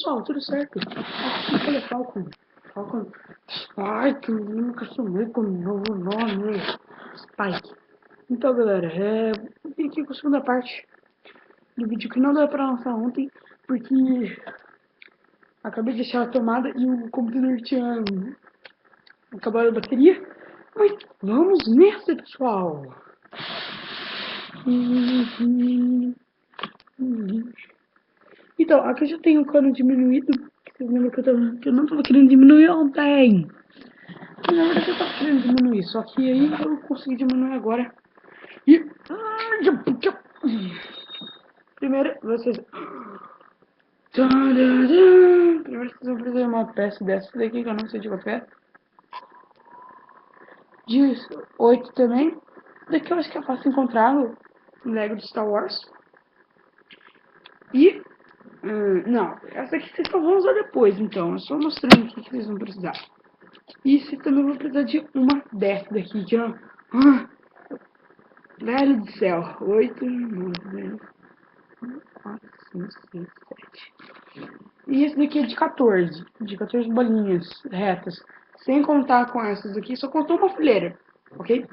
pessoal, tudo certo? Aqui é Falcon. Falcon. Ai, que nunca sumei com o novo nome. Spike. Então, galera, eu vim aqui com a segunda parte do vídeo que não deu pra lançar ontem, porque acabei de deixar a tomada e o computador tinha acabado a bateria. Mas vamos nessa, pessoal. Então, aqui eu já tenho o cano diminuído. Vocês lembram que eu não tava querendo diminuir ontem. Mas, na verdade eu tava querendo diminuir, só que aí eu consegui diminuir agora. E... Primeiro, vocês... Primeiro vocês vão fazer uma peça dessa daqui, que eu não sei de qual é. De 8 também. Daqui eu acho que é fácil encontrar no Lego de Star Wars. E... não, essa aqui vocês só vão usar depois, então. É só mostrando aqui que vocês vão precisar. E você também vai precisar de uma dessa daqui, que ó... Velho do céu. 8, 9, 10, 4, 5, 6, 7. E esse daqui é de 14. De 14 bolinhas retas. Sem contar com essas aqui, só contou uma fileira. Ok?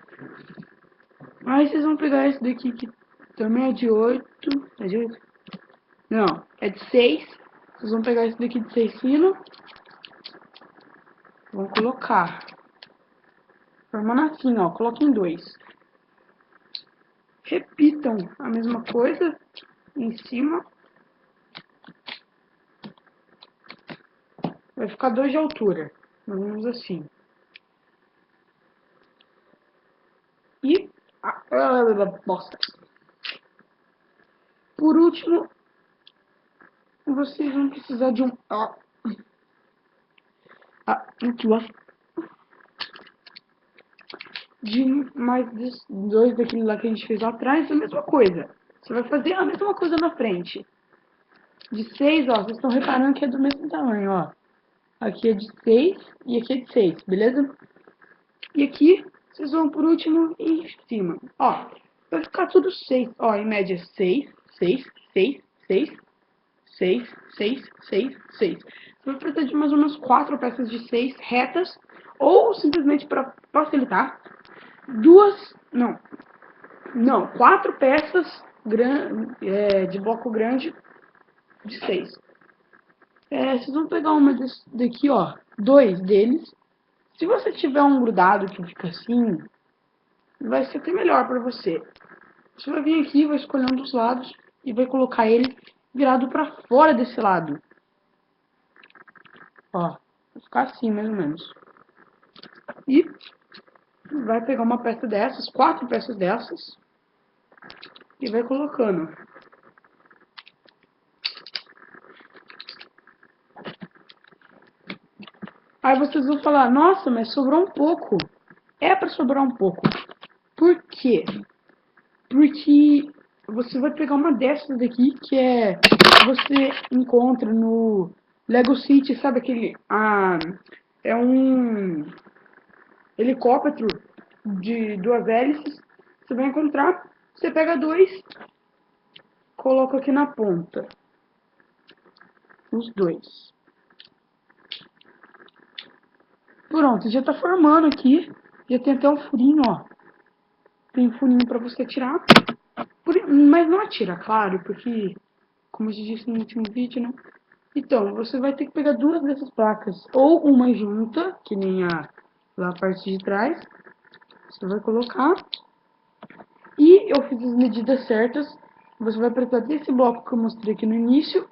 Aí vocês vão pegar esse daqui que também é de 8. É de 8? Não, é de 6. Vocês vão pegar esse daqui de 6 fino. Vão colocar. Formando assim, ó. Coloquem 2. Repitam a mesma coisa em cima. Vai ficar 2 de altura, mais ou menos assim. E bosta. Por último, vocês vão precisar de um de mais 2 daquele lá que a gente fez lá atrás, a mesma coisa. Você vai fazer a mesma coisa na frente. De 6, ó, vocês estão reparando que é do mesmo tamanho, ó. Aqui é de 6 e aqui é de 6, beleza? E aqui, vocês vão por último em cima. Ó, vai ficar tudo 6, ó, em média 6, 6, 6, 6, 6, 6, 6, 6. Você vai precisar de mais ou menos 4 peças de 6 retas, ou simplesmente para facilitar, 4 peças de bloco grande de 6. Vocês vão pegar uma daqui, ó, 2 deles. Se você tiver um grudado que fica assim, vai ser até melhor para você. Você vai vir aqui, vai escolher um dos lados e vai colocar ele virado para fora desse lado. Ó, vai ficar assim, mais ou menos. E vai pegar uma peça dessas, 4 peças dessas, e vai colocando. Aí vocês vão falar, nossa, mas sobrou um pouco. É para sobrar um pouco. Por quê? Porque você vai pegar uma dessas daqui, que você encontra no Lego City, sabe aquele... é um helicóptero de 2 hélices. Você vai encontrar, você pega 2, coloca aqui na ponta. Os 2. Pronto, já tá formando aqui. Já tem até um furinho, ó. Tem um furinho pra você tirar. Mas não atira, claro, porque, como eu disse no último vídeo, né? Então, você vai ter que pegar 2 dessas placas. Ou uma junta, que nem lá a parte de trás. Você vai colocar. E eu fiz as medidas certas. Você vai precisar desse bloco que eu mostrei aqui no início.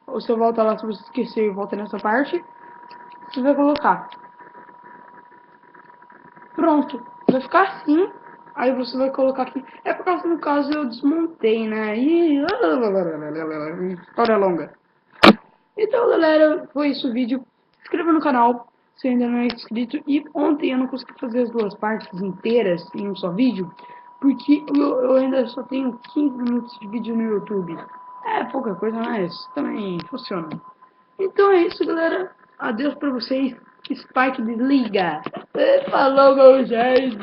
Ou você volta lá, se você esquecer, volta nessa parte. Você vai colocar. Pronto. Vai ficar assim. Aí você vai colocar aqui. É por causa, no caso, eu desmontei, né? E... história longa. Então, galera, foi isso o vídeo. Se inscreva no canal se ainda não é inscrito. E ontem eu não consegui fazer as 2 partes inteiras em um só vídeo, porque eu ainda só tenho 15 minutos de vídeo no YouTube. É pouca coisa, mas também funciona. Então é isso, galera. Adeus pra vocês. Spike desliga. Falou, meu gente.